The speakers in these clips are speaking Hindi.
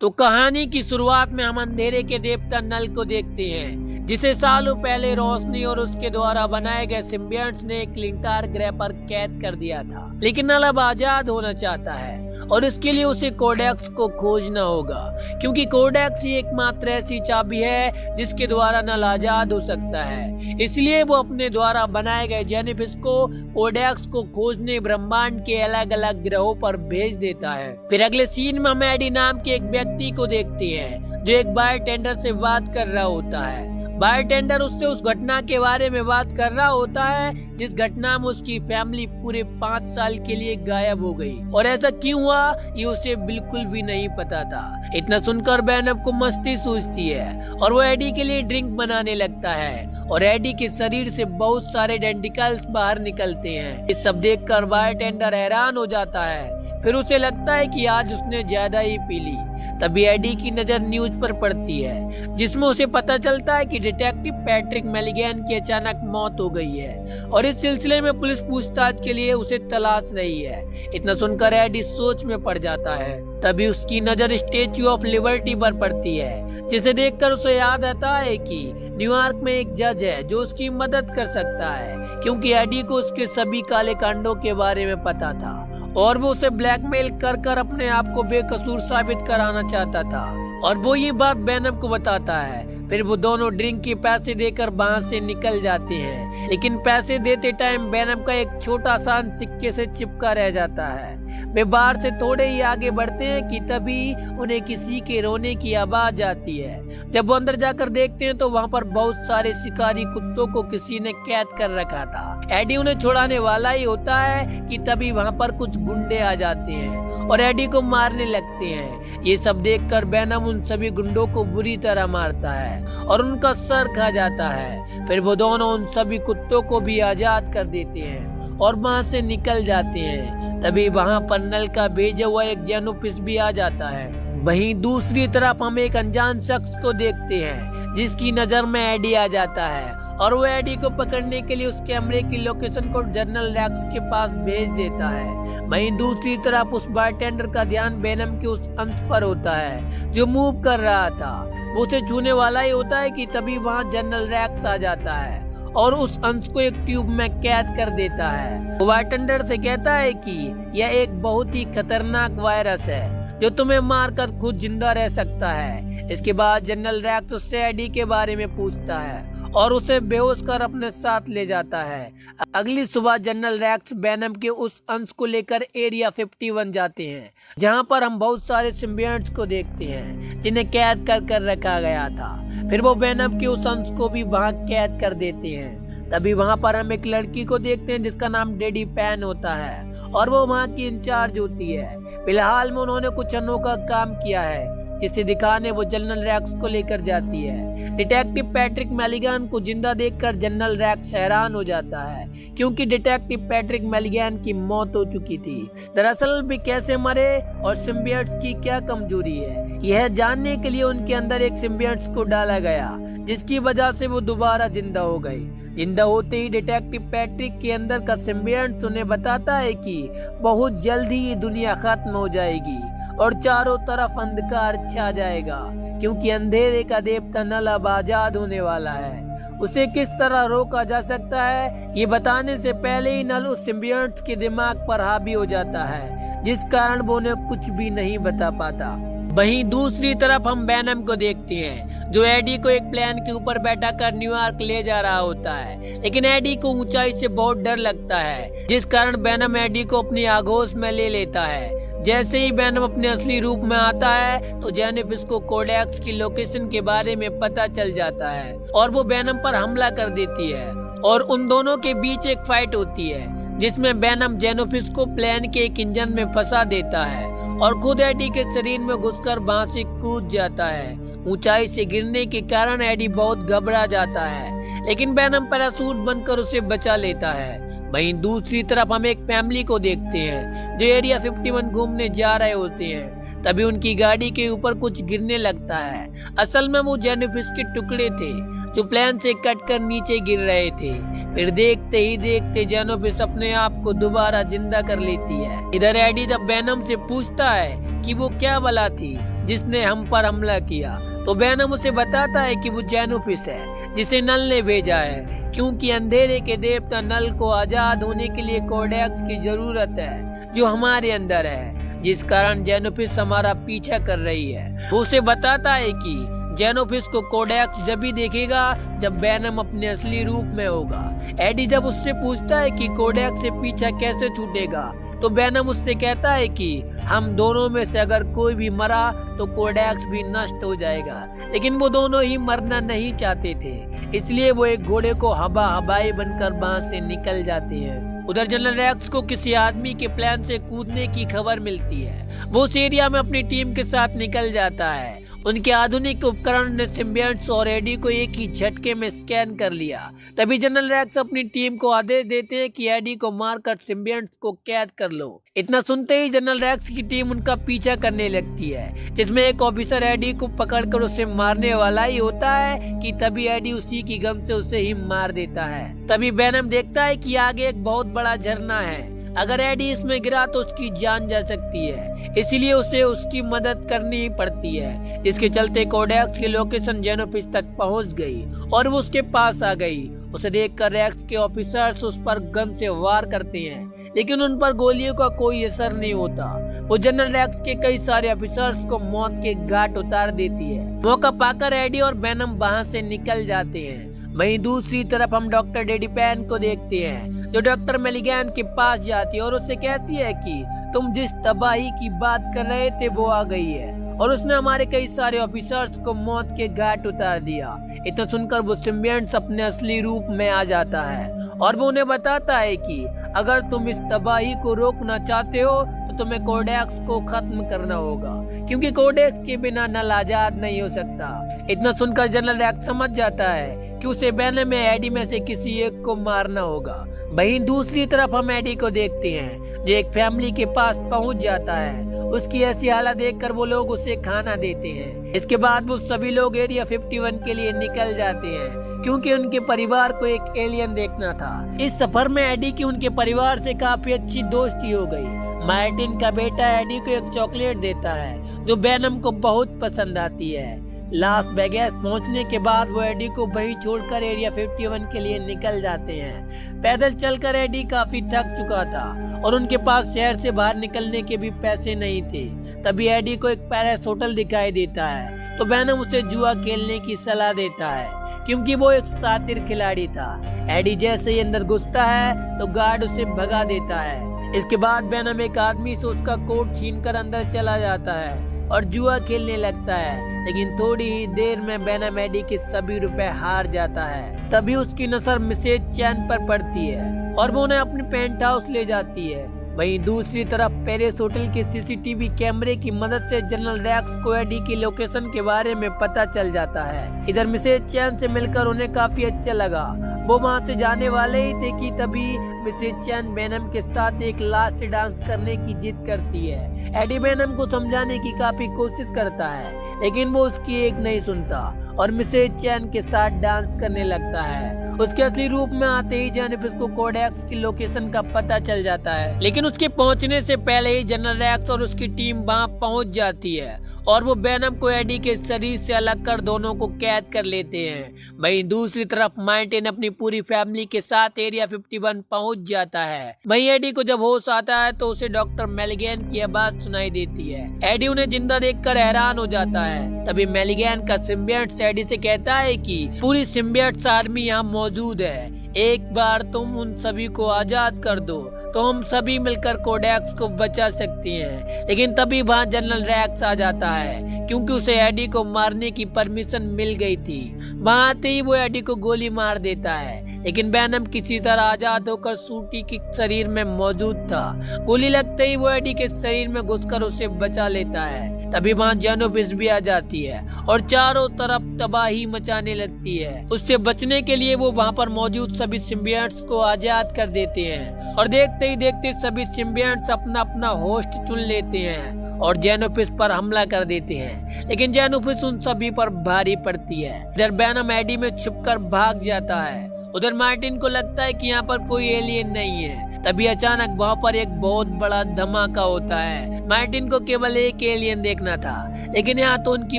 तो कहानी की शुरुआत में हम अंधेरे के देवता नल को देखते हैं, जिसे सालों पहले रोशनी और उसके द्वारा बनाए गए सिम्बियंट्स ने क्लिंटार ग्रह पर कैद कर दिया था। लेकिन नल अब आजाद होना चाहता है और इसके लिए उसे कोडेक्स को खोजना होगा, क्योंकि कोडेक्स ही एकमात्र ऐसी चाबी है जिसके द्वारा नल आजाद हो सकता है। इसलिए वो अपने द्वारा बनाए गए जेनिफिस को कोडेक्स को खोजने ब्रह्मांड के अलग अलग ग्रहों पर भेज देता है। फिर अगले सीन में हम एडी नाम के एक व्यक्ति को देखते हैं जो एक बारटेंडर से बात कर रहा होता है। बारटेंडर उससे उस घटना के बारे में बात कर रहा होता है जिस घटना में उसकी फैमिली पूरे 5 साल के लिए गायब हो गई, और ऐसा क्यों हुआ ये उसे बिल्कुल भी नहीं पता था। इतना सुनकर बैनब को मस्ती सूझती है और वो एडी के लिए ड्रिंक बनाने लगता है और एडी के शरीर से बहुत सारे डेंटिकल्स बाहर निकलते हैं। ये सब देखकर बारटेंडर हैरान हो जाता है। फिर उसे लगता है कि आज उसने ज्यादा ही पी ली। तभी एडी की नजर न्यूज पर पड़ती है, जिसमें उसे पता चलता है कि डिटेक्टिव पैट्रिक मेलिगन की अचानक मौत हो गई है और इस सिलसिले में पुलिस पूछताछ के लिए उसे तलाश रही है। इतना सुनकर एडी सोच में पड़ जाता है। तभी उसकी नजर स्टेच्यू ऑफ लिबर्टी पर पड़ती है, जिसे देखकर उसे याद आता है कि न्यूयॉर्क में एक जज है जो उसकी मदद कर सकता है, क्योंकि एडी को उसके सभी काले कांडों के बारे में पता था और वो उसे ब्लैकमेल कर कर अपने आप को बेकसूर साबित कराना चाहता था। और वो ये बात बैनब को बताता है। फिर वो दोनों ड्रिंक के पैसे देकर वहां से निकल जाते हैं, लेकिन पैसे देते टाइम बैनब का एक छोटा सा सिक्के से चिपका रह जाता है। वे बाहर से थोड़े ही आगे बढ़ते हैं कि तभी उन्हें किसी के रोने की आवाज आती है। जब वो अंदर जाकर देखते हैं तो वहाँ पर बहुत सारे शिकारी कुत्तों को किसी ने कैद कर रखा था। एडी उन्हें छुड़ाने वाला ही होता है कि तभी वहाँ पर कुछ गुंडे आ जाते हैं और एडी को मारने लगते हैं। ये सब देखकर बैनम उन सभी गुंडों को बुरी तरह मारता है और उनका सर खा जाता है। फिर वो दोनों उन सभी कुत्तों को भी आजाद कर देते हैं और वहाँ से निकल जाते हैं। तभी वहाँ पर नल का भेजा हुआ एक जेनोफिस भी आ जाता है। वहीं दूसरी तरफ हम एक अनजान शख्स को देखते हैं जिसकी नजर में एडी आ जाता है और वो एडी को पकड़ने के लिए उस कैमरे की लोकेशन को जनरल रैक्स के पास भेज देता है। वहीं दूसरी तरफ उस बारटेंडर का ध्यान बैनम के उस अंश पर होता है जो मूव कर रहा था। वो उसे छूने वाला ही होता है कि तभी वहाँ जनरल रैक्स आ जाता है और उस अंश को एक ट्यूब में कैद कर देता है। वो बारटेंडर से कहता है कि यह एक बहुत ही खतरनाक वायरस है जो तुम्हें मारकर खुद जिंदा रह सकता है। इसके बाद जनरल रैक्स उससे एडी के बारे में पूछता है और उसे बेहोश कर अपने साथ ले जाता है। अगली सुबह जनरल रैक्स बैनम के उस अंश को लेकर एरिया 51 जाते हैं, जहां पर हम बहुत सारे सिम्बियंट्स को देखते हैं जिन्हें कैद कर रखा गया था। फिर वो बैनम के उस अंश को भी वहां कैद कर देते हैं। तभी वहां पर हम एक लड़की को देखते हैं जिसका नाम डेडी पैन होता है और वो वहां की इंचार्ज होती है। फिलहाल में उन्होंने कुछ अनोखा काम किया है जिसे दिखाने वो जनरल रैक्स को लेकर जाती है। डिटेक्टिव पैट्रिक मेलिगन को जिंदा देखकर जनरल रैक्स हैरान हो जाता है, क्योंकि डिटेक्टिव पैट्रिक मेलिगन की मौत हो चुकी थी। दरअसल भी कैसे मरे और सिम्बियंट्स की क्या कमजोरी है, यह जानने के लिए उनके अंदर एक सिम्बियंट्स को डाला गया, जिसकी वजह से वो दोबारा जिंदा हो गई। जिंदा होते ही डिटेक्टिव पैट्रिक के अंदर का सिम्बियंट्स उन्हें बताता है कि बहुत जल्द ही ये दुनिया खत्म हो जाएगी और चारों तरफ अंधकार छा जाएगा, क्योंकि अंधेरे का देवता नल अब आजाद होने वाला है। उसे किस तरह रोका जा सकता है ये बताने से पहले ही नल उस सिम्बियंट्स के दिमाग पर हावी हो जाता है, जिस कारण वो उन्हें कुछ भी नहीं बता पाता। वहीं दूसरी तरफ हम बैनम को देखते हैं जो एडी को एक प्लेन के ऊपर बैठा कर न्यूयॉर्क ले जा रहा होता है, लेकिन एडी को ऊंचाई से बहुत डर लगता है, जिस कारण बैनम एडी को अपनी आगोश में ले लेता है। जैसे ही बैनम अपने असली रूप में आता है तो जेनिफिस को कोडेक्स की लोकेशन के बारे में पता चल जाता है और वो बैनम पर हमला कर देती है और उन दोनों के बीच एक फाइट होती है, जिसमें बैनम जेनिफिस को प्लेन के एक इंजन में फंसा देता है और खुद एडी के शरीर में घुसकर वहां से कूद जाता है। ऊंचाई से गिरने के कारण एडी बहुत घबरा जाता है, लेकिन बैनम पैराशूट बनकर उसे बचा लेता है। वहीं दूसरी तरफ हम एक फैमिली को देखते हैं जो एरिया 51 घूमने जा रहे होते हैं। तभी उनकी गाड़ी के ऊपर कुछ गिरने लगता है। असल में वो जेनिफिस के टुकड़े थे जो प्लेन से कट कर नीचे गिर रहे थे। फिर देखते ही देखते जेनिफिस अपने आप को दोबारा जिंदा कर लेती है। इधर एडी जब बैनम से पूछता है कि वो क्या बला थी जिसने हम पर हमला किया। तो वेनम उसे बताता है कि वो जेनोफिस है जिसे नल ने भेजा है, क्योंकि अंधेरे के देवता नल को आजाद होने के लिए कोडेक्स की जरूरत है जो हमारे अंदर है, जिस कारण जेनोफिस हमारा पीछा कर रही है। वो उसे बताता है कि जेनोफिस को कोडेक्स जब भी देखेगा जब वेनम अपने असली रूप में होगा। एडी जब उससे पूछता है कि कोडेक्स से पीछा कैसे छूटेगा, तो वेनम उससे कहता है कि हम दोनों में से अगर कोई भी मरा तो कोडेक्स भी नष्ट हो जाएगा। लेकिन वो दोनों ही मरना नहीं चाहते थे, इसलिए वो एक घोड़े को हवाई बनकर वहां से निकल जाते हैं। उधर जनरल रैक्स को किसी आदमी के प्लान से कूदने की खबर मिलती है। वो उस एरिया में अपनी टीम के साथ निकल जाता है। उनके आधुनिक उपकरण ने सिम्बियंट्स और एडी को एक ही झटके में स्कैन कर लिया। तभी जनरल रैक्स अपनी टीम को आदेश देते हैं कि एडी को मारकर सिम्बियंट्स को कैद कर लो। इतना सुनते ही जनरल रैक्स की टीम उनका पीछा करने लगती है, जिसमें एक ऑफिसर एडी को पकड़कर उसे मारने वाला ही होता है कि तभी एडी उसी की गम से उसे ही मार देता है। तभी वेनम देखता है कि आगे एक बहुत बड़ा झरना है, अगर एडी इसमें गिरा तो उसकी जान जा सकती है, इसीलिए उसे उसकी मदद करनी ही पड़ती है। इसके चलते कोडेक्स की लोकेशन जेनोफिस तक पहुंच गई और वो उसके पास आ गई। उसे देखकर रैक्स के ऑफिसर्स उस पर गन से वार करते हैं, लेकिन उन पर गोलियों का कोई असर नहीं होता। वो जनरल रैक्स के कई सारे ऑफिसर्स को मौत के घाट उतार देती है। मौका पाकर एडी और वेनम वहां से निकल जाते हैं। वहीं दूसरी तरफ हम डॉक्टर डेडीपैन को देखते हैं, जो डॉक्टर मेलिगन के पास जाती है और उससे कहती है कि तुम जिस तबाही की बात कर रहे थे वो आ गई है और उसने हमारे कई सारे ऑफिसर्स को मौत के घाट उतार दिया। इतना सुनकर वो सिम्बियंट्स अपने असली रूप में आ जाता है और वो उन्हें बताता है कि अगर तुम इस तबाही को रोकना चाहते हो तो तुम्हें कोडेक्स को खत्म करना होगा, क्योंकि कोडेक्स के बिना नल आजाद नहीं हो सकता। इतना सुनकर जनरल रैक्स समझ जाता है कि उसे वेनम में एडी में से किसी एक को मारना होगा। वहीं दूसरी तरफ हम एडी को देखते हैं, जो एक फैमिली के पास पहुंच जाता है। उसकी ऐसी हालत देखकर वो लोग उसे खाना देते हैं। इसके बाद वो सभी लोग एरिया 51 के लिए निकल जाते हैं, क्योंकि उनके परिवार को एक एलियन देखना था। इस सफर में एडी की उनके परिवार से काफी अच्छी दोस्ती हो गई। मार्टिन का बेटा एडी को एक चॉकलेट देता है जो वेनम को बहुत पसंद आती है। लास वेगास पहुंचने के बाद वो एडी को वहीं छोड़कर एरिया 51 के लिए निकल जाते हैं। पैदल चलकर एडी काफी थक चुका था और उनके पास शहर से बाहर निकलने के भी पैसे नहीं थे। तभी एडी को एक पैलेस होटल दिखाई देता है, तो वेनम उसे जुआ खेलने की सलाह देता है, क्योंकि वो एक शातिर खिलाड़ी था। एडी जैसे ही अंदर घुसता है तो गार्ड उसे भगा देता है। इसके बाद वेनम एक आदमी से उसका कोट छीनकर अंदर चला जाता है और जुआ खेलने लगता है, लेकिन थोड़ी ही देर में वेनम एडी के सभी रुपए हार जाता है। तभी उसकी नजर मिसेज चैन पर पड़ती है और वो उन्हें अपने पेंट हाउस ले जाती है। वहीं दूसरी तरफ पेरिस होटल के सीसीटीवी कैमरे की मदद से जनरल रैक्स को एडी की लोकेशन के बारे में पता चल जाता है। इधर मिसेज चैन से मिलकर उन्हें काफी अच्छा लगा। वो वहां से जाने वाले ही थे कि तभी मिसेज चैन वेनम के साथ एक लास्ट डांस करने की जिद करती है। एडी वेनम को समझाने की काफी कोशिश करता है, लेकिन वो उसकी एक नहीं सुनता और मिसेज चैन के साथ डांस करने लगता है। उसके असली रूप में आते ही जेनिफर को कोडेक्स की लोकेशन का पता चल जाता है, लेकिन उसके पहुंचने से पहले ही जनरल रैक्स और उसकी टीम वहां पहुंच जाती है और वो वेनम को एडी के शरीर से अलग कर दोनों को कैद कर लेते हैं। वहीं दूसरी तरफ मार्टिन अपनी पूरी फैमिली के साथ एरिया 51 पहुंच जाता है। वहीं एडी को जब होश आता है तो उसे डॉक्टर मेलिगन की आवाज सुनाई देती है। एडी उन्हें जिंदा देखकर हैरान हो जाता है। तभी मेलिगन का सिम्बियंट्स एडी से कहता है कि पूरी सिम्बियंट्स आर्मी यहाँ मौजूद है, एक बार तुम उन सभी को आजाद कर दो तो हम सभी मिलकर कोडेक्स को बचा सकते हैं। लेकिन तभी वहाँ जनरल रैक्स आ जाता है, क्योंकि उसे एडी को मारने की परमिशन मिल गई थी। वहाँ आते ही वो एडी को गोली मार देता है, लेकिन वेनम किसी तरह आजाद होकर सूटी के शरीर में मौजूद था। गोली लगते ही वो एडी के शरीर में घुसकर उसे बचा लेता है। तभी वहाँ जेनोफिस भी आ जाती है और चारों तरफ तबाही मचाने लगती है। उससे बचने के लिए वो वहाँ पर मौजूद सभी सिम्बियंट्स को आजाद कर देते हैं और देखते ही देखते सभी सिम्बियंट्स अपना अपना होस्ट चुन लेते हैं और जेनोफिस पर हमला कर देते हैं, लेकिन जेनोफिस उन सभी पर भारी पड़ती है। इधर वेनम एडी में छुपकर भाग जाता है। उधर मार्टिन को लगता है कि यहाँ पर कोई एलियन नहीं है, तभी अचानक वहाँ पर एक बहुत बड़ा धमाका होता है। मार्टिन को केवल एक एलियन देखना था, लेकिन यहाँ तो उनकी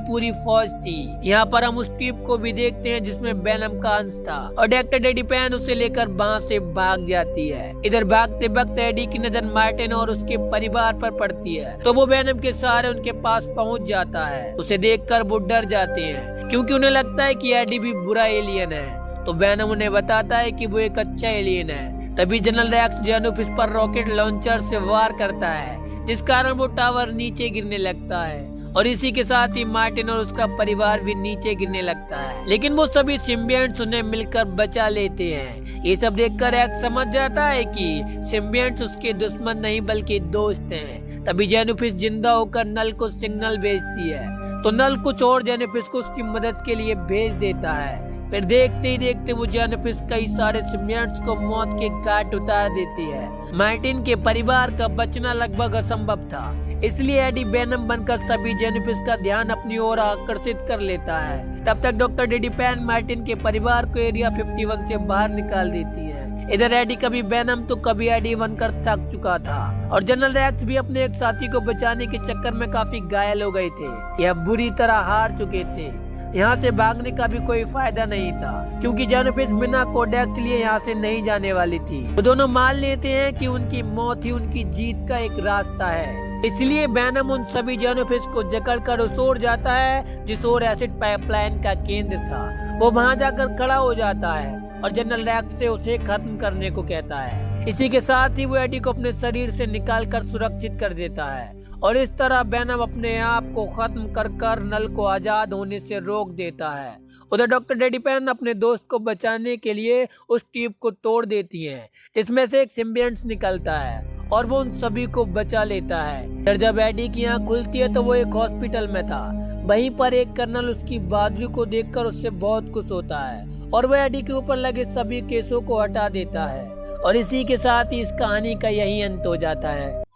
पूरी फौज थी। यहाँ पर हम उस ट्यूब को भी देखते हैं जिसमें वेनम का अंश था और डॉक्टर डेडीपैन उसे लेकर वहाँ से भाग जाती है। इधर भागते वक्त एडी की नजर मार्टिन और उसके परिवार पर पड़ती है तो वो वेनम के सहारे उनके पास पहुँच जाता है। उसे देखकर वो डर जाते हैं क्योंकि उन्हें लगता है कि एडी भी बुरा एलियन है। तो वेनम उन्हें बताता है कि वो एक अच्छा एलियन है। तभी जनरल रैक्स जेनोफिस पर रॉकेट लॉन्चर से वार करता है, जिस कारण वो टावर नीचे गिरने लगता है और इसी के साथ ही मार्टिन और उसका परिवार भी नीचे गिरने लगता है। लेकिन वो सभी सिम्बियंट्स उन्हें मिलकर बचा लेते हैं। ये सब देखकर रैक्स समझ जाता है कि सिम्बियंट्स उसके दुश्मन नहीं बल्कि दोस्त हैं। तभी जेनोफिस जिंदा होकर नल को सिग्नल भेजती है तो नल कुछ और जेनोफिस को उसकी मदद के लिए भेज देता है। फिर देखते ही देखते वो जेनोफिस कई सारे सिम्बियंट्स को मौत के घाट उतार देती है। मार्टिन के परिवार का बचना लगभग असंभव था, इसलिए एडी वेनम बनकर सभी जेनोफिस का ध्यान अपनी ओर आकर्षित कर लेता है। तब तक डॉक्टर डेडीपैन मार्टिन के परिवार को एरिया 51 से बाहर निकाल देती है। इधर एडी कभी वेनम तो कभी एडी बनकर थक चुका था और जनरल रैक्स भी अपने एक साथी को बचाने के चक्कर में काफी घायल हो गए थे। यह बुरी तरह हार चुके थे। यहाँ से भागने का भी कोई फायदा नहीं था क्योंकि जेनोफिस बिना कोडेक्स लिए यहाँ से नहीं जाने वाली थी। वो दोनों मान लेते हैं कि उनकी मौत ही उनकी जीत का एक रास्ता है। इसलिए वेनम उन सभी जेनोफिस को जकड़कर उस ओर जाता है जिस ओर एसिड पाइपलाइन का केंद्र था। वो वहाँ जाकर खड़ा हो जाता है और जनरल रैक्स से उसे खत्म करने को कहता है। इसी के साथ ही वो एडी को अपने शरीर से निकालकर सुरक्षित कर देता है और इस तरह वेनम अपने आप को खत्म कर नल को आजाद होने से रोक देता है। उधर डॉक्टर डेडीपैन अपने दोस्त को बचाने के लिए उस ट्यूब को तोड़ देती है, जिसमें से एक सिम्बियंट्स निकलता है और वो उन सभी को बचा लेता है। फिर जब एडी की आंख खुलती है तो वो एक हॉस्पिटल में था। वहीं पर एक कर्नल उसकी बहादुरी को देखकर उससे बहुत खुश होता है और वो एडी के ऊपर लगे सभी केसों को हटा देता है और इसी के साथ ही इस कहानी का यही अंत हो जाता है।